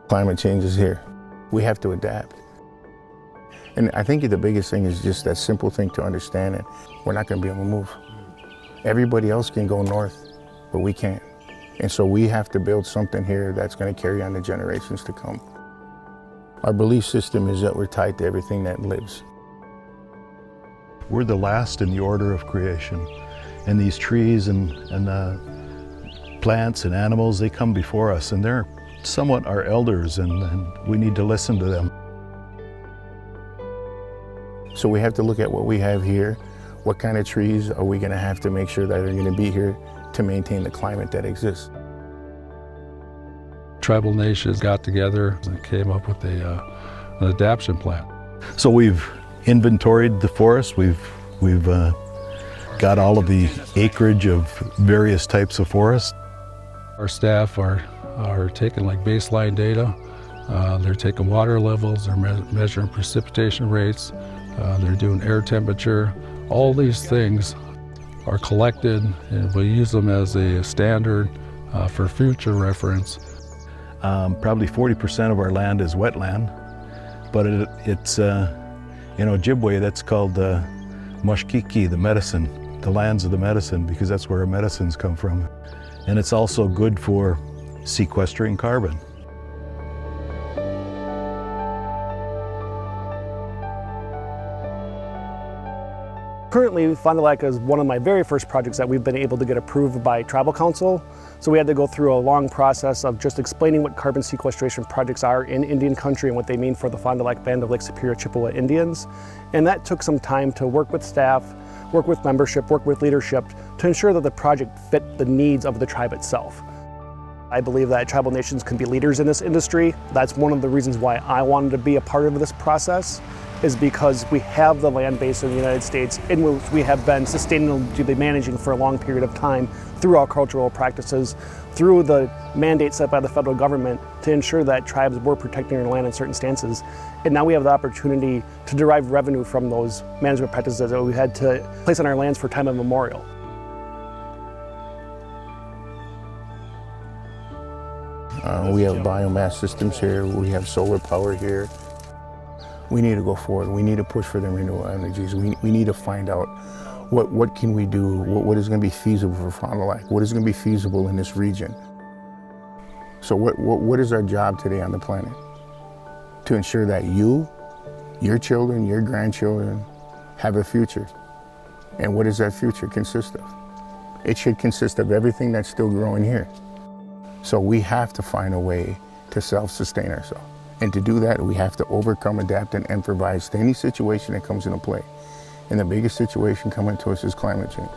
Climate change is here. We have to adapt. And I think the biggest thing is just that simple thing to understand it. We're not going to be able to move. Everybody else can go north, but we can't. And so we have to build something here that's going to carry on the generations to come. Our belief system is that we're tied to everything that lives. We're the last in the order of creation. And these trees and plants and animals, they come before us, and they're somewhat our elders, and we need to listen to them. So we have to look at what we have here. What kind of trees are we going to have to make sure that are going to be here to maintain the climate that exists? Tribal nations got together and came up with an adaptation plan. So we've inventoried the forest. We've got all of the acreage of various types of forests. Our staff are taking like baseline data. They're taking water levels, they're measuring precipitation rates, they're doing air temperature. All these things are collected, and we'll use them as a standard for future reference. Probably 40% of our land is wetland, but it's in Ojibwe, that's called Mushkiki, the medicine, the lands of the medicine, because that's where our medicines come from. And it's also good for sequestering carbon. Currently, Fond Du Lac is one of my very first projects that we've been able to get approved by Tribal Council. So we had to go through a long process of just explaining what carbon sequestration projects are in Indian country and what they mean for the Fond Du Lac Band of Lake Superior Chippewa Indians. And that took some time to work with staff, work with membership, work with leadership to ensure that the project fit the needs of the tribe itself. I believe that tribal nations can be leaders in this industry. That's one of the reasons why I wanted to be a part of this process, is because we have the land base in the United States in which we have been sustainably managing for a long period of time through our cultural practices, through the mandates set by the federal government to ensure that tribes were protecting their land in certain stances. And now we have the opportunity to derive revenue from those management practices that we had to place on our lands for time immemorial. We have biomass systems here, we have solar power here. We need to go forward. We need to push for the renewable energies. We need to find out what can we do, what is going to be feasible for Fond Du Lac, what is going to be feasible in this region. So what is our job today on the planet? To ensure that you, your children, your grandchildren have a future. And what does that future consist of? It should consist of everything that's still growing here. So we have to find a way to self-sustain ourselves. And to do that, we have to overcome, adapt, and improvise to any situation that comes into play. And the biggest situation coming to us is climate change.